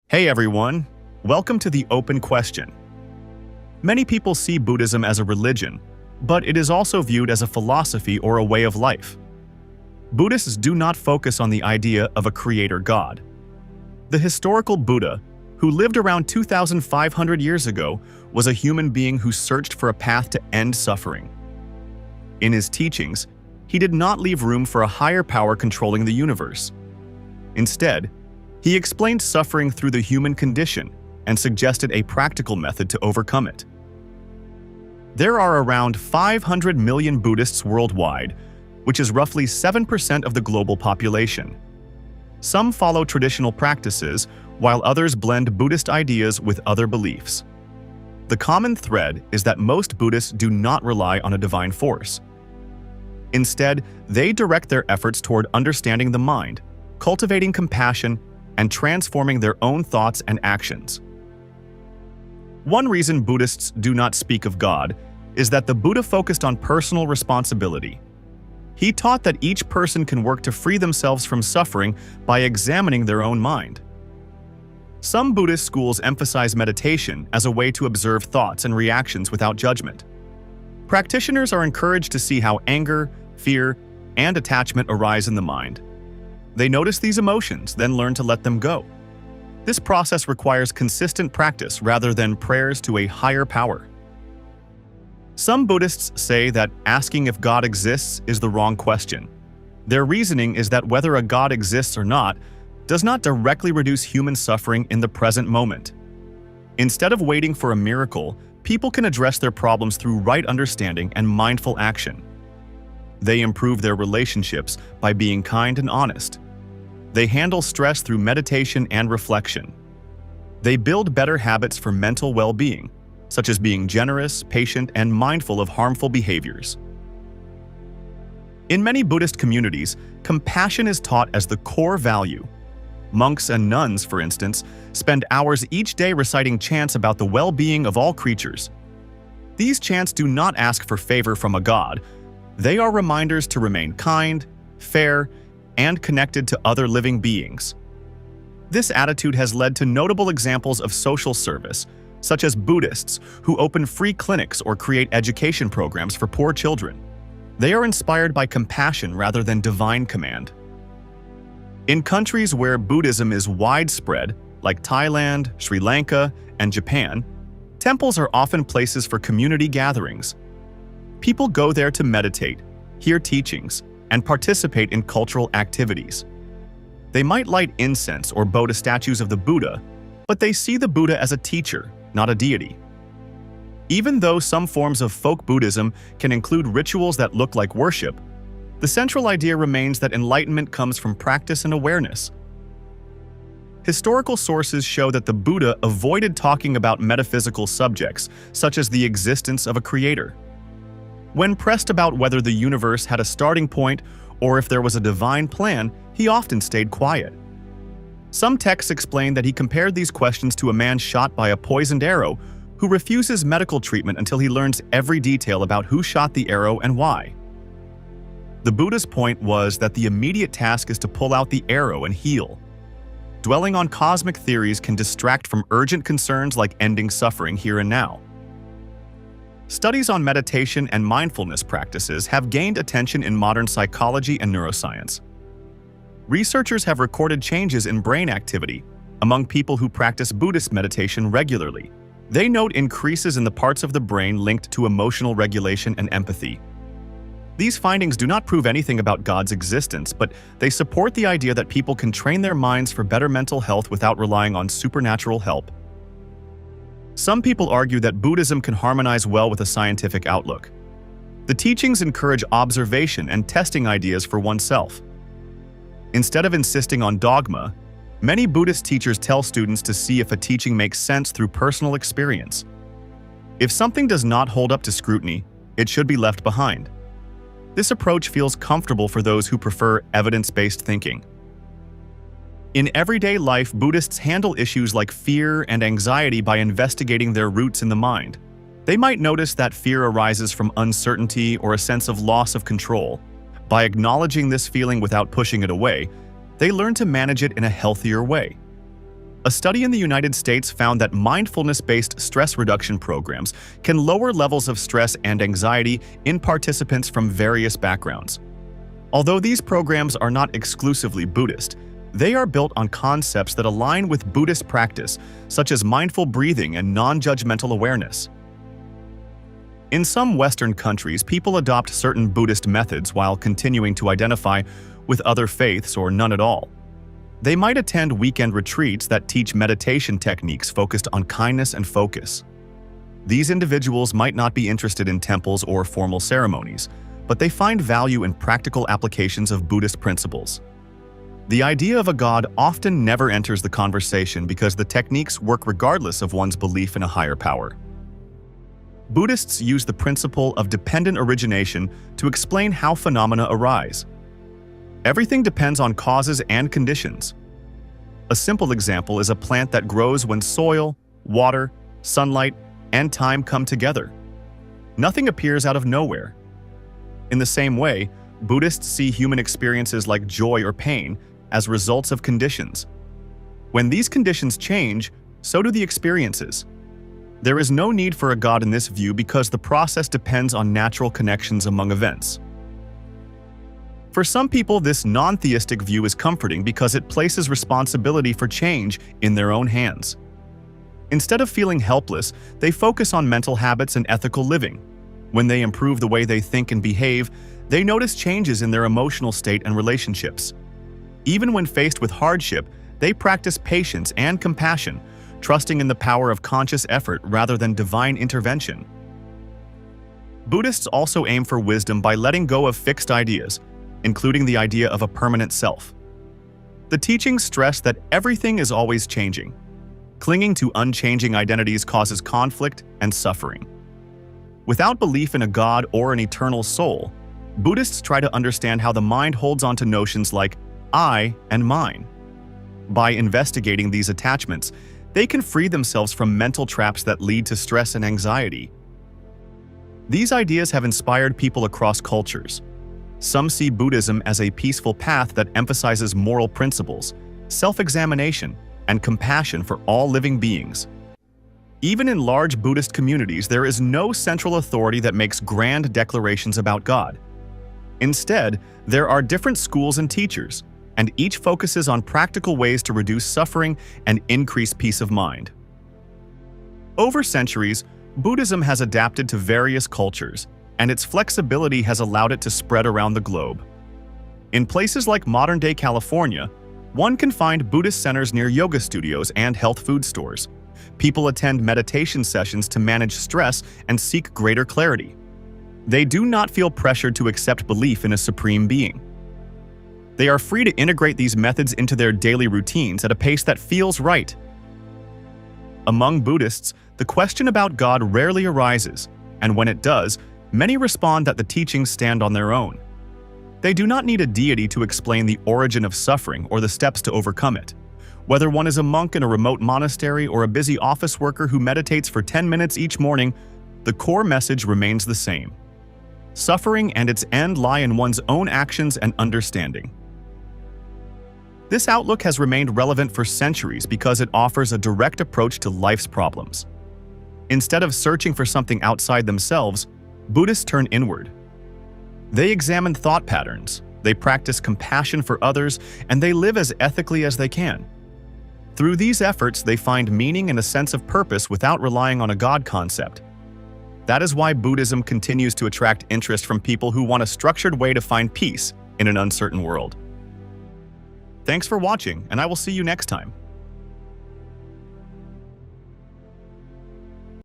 Hey everyone, welcome to The Open Question. Many people see Buddhism as a religion, but it is also viewed as a philosophy or a way of life. Buddhists do not focus on the idea of a creator god. The historical Buddha, who lived around 2,500 years ago, was a human being who searched for a path to end suffering. In his teachings, he did not leave room for a higher power controlling the universe. Instead, he explained suffering through the human condition and suggested a practical method to overcome it. There are around 500 million Buddhists worldwide, which is roughly 7% of the global population. Some follow traditional practices, while others blend Buddhist ideas with other beliefs. The common thread is that most Buddhists do not rely on a divine force. Instead, they direct their efforts toward understanding the mind, cultivating compassion, and transforming their own thoughts and actions. One reason Buddhists do not speak of God is that the Buddha focused on personal responsibility. He taught that each person can work to free themselves from suffering by examining their own mind. Some Buddhist schools emphasize meditation as a way to observe thoughts and reactions without judgment. Practitioners are encouraged to see how anger, fear, and attachment arise in the mind. They notice these emotions, then learn to let them go. This process requires consistent practice rather than prayers to a higher power. Some Buddhists say that asking if God exists is the wrong question. Their reasoning is that whether a God exists or not does not directly reduce human suffering in the present moment. Instead of waiting for a miracle, people can address their problems through right understanding and mindful action. They improve their relationships by being kind and honest. They handle stress through meditation and reflection. They build better habits for mental well-being, such as being generous, patient, and mindful of harmful behaviors. In many Buddhist communities, compassion is taught as the core value. Monks and nuns, for instance, spend hours each day reciting chants about the well-being of all creatures. These chants do not ask for favor from a god. They are reminders to remain kind, fair, and connected to other living beings. This attitude has led to notable examples of social service, such as Buddhists who open free clinics or create education programs for poor children. They are inspired by compassion rather than divine command. In countries where Buddhism is widespread, like Thailand, Sri Lanka, and Japan, temples are often places for community gatherings. People go there to meditate, hear teachings, and participate in cultural activities. They might light incense or bow to statues of the Buddha, but they see the Buddha as a teacher, not a deity. Even though some forms of folk Buddhism can include rituals that look like worship, the central idea remains that enlightenment comes from practice and awareness. Historical sources show that the Buddha avoided talking about metaphysical subjects, such as the existence of a creator. When pressed about whether the universe had a starting point or if there was a divine plan, he often stayed quiet. Some texts explain that he compared these questions to a man shot by a poisoned arrow who refuses medical treatment until he learns every detail about who shot the arrow and why. The Buddha's point was that the immediate task is to pull out the arrow and heal. Dwelling on cosmic theories can distract from urgent concerns like ending suffering here and now. Studies on meditation and mindfulness practices have gained attention in modern psychology and neuroscience. Researchers have recorded changes in brain activity among people who practice Buddhist meditation regularly. They note increases in the parts of the brain linked to emotional regulation and empathy. These findings do not prove anything about God's existence, but they support the idea that people can train their minds for better mental health without relying on supernatural help. Some people argue that Buddhism can harmonize well with a scientific outlook. The teachings encourage observation and testing ideas for oneself. Instead of insisting on dogma, many Buddhist teachers tell students to see if a teaching makes sense through personal experience. If something does not hold up to scrutiny, it should be left behind. This approach feels comfortable for those who prefer evidence-based thinking. In everyday life, Buddhists handle issues like fear and anxiety by investigating their roots in the mind. They might notice that fear arises from uncertainty or a sense of loss of control. By acknowledging this feeling without pushing it away, they learn to manage it in a healthier way. A study in the United States found that mindfulness-based stress reduction programs can lower levels of stress and anxiety in participants from various backgrounds. Although these programs are not exclusively Buddhist, they are built on concepts that align with Buddhist practice, such as mindful breathing and non-judgmental awareness. In some Western countries, people adopt certain Buddhist methods while continuing to identify with other faiths or none at all. They might attend weekend retreats that teach meditation techniques focused on kindness and focus. These individuals might not be interested in temples or formal ceremonies, but they find value in practical applications of Buddhist principles. The idea of a god often never enters the conversation because the techniques work regardless of one's belief in a higher power. Buddhists use the principle of dependent origination to explain how phenomena arise. Everything depends on causes and conditions. A simple example is a plant that grows when soil, water, sunlight, and time come together. Nothing appears out of nowhere. In the same way, Buddhists see human experiences like joy or pain as results of conditions. When these conditions change, so do the experiences. There is no need for a god in this view because the process depends on natural connections among events. For some people, this non-theistic view is comforting because it places responsibility for change in their own hands. Instead of feeling helpless, they focus on mental habits and ethical living. When they improve the way they think and behave, they notice changes in their emotional state and relationships. Even when faced with hardship, they practice patience and compassion, trusting in the power of conscious effort rather than divine intervention. Buddhists also aim for wisdom by letting go of fixed ideas, including the idea of a permanent self. The teachings stress that everything is always changing. Clinging to unchanging identities causes conflict and suffering. Without belief in a god or an eternal soul, Buddhists try to understand how the mind holds on to notions like I and mine. By investigating these attachments, they can free themselves from mental traps that lead to stress and anxiety. These ideas have inspired people across cultures. Some see Buddhism as a peaceful path that emphasizes moral principles, self-examination, and compassion for all living beings. Even in large Buddhist communities, there is no central authority that makes grand declarations about God. Instead, there are different schools and teachers, and each focuses on practical ways to reduce suffering and increase peace of mind. Over centuries, Buddhism has adapted to various cultures, and its flexibility has allowed it to spread around the globe. In places like modern-day California, one can find Buddhist centers near yoga studios and health food stores. People attend meditation sessions to manage stress and seek greater clarity. They do not feel pressured to accept belief in a supreme being. They are free to integrate these methods into their daily routines at a pace that feels right. Among Buddhists, the question about God rarely arises, and when it does, many respond that the teachings stand on their own. They do not need a deity to explain the origin of suffering or the steps to overcome it. Whether one is a monk in a remote monastery or a busy office worker who meditates for 10 minutes each morning, the core message remains the same. Suffering and its end lie in one's own actions and understanding. This outlook has remained relevant for centuries because it offers a direct approach to life's problems. Instead of searching for something outside themselves, Buddhists turn inward. They examine thought patterns, they practice compassion for others, and they live as ethically as they can. Through these efforts, they find meaning and a sense of purpose without relying on a God concept. That is why Buddhism continues to attract interest from people who want a structured way to find peace in an uncertain world. Thanks for watching, and I will see you next time.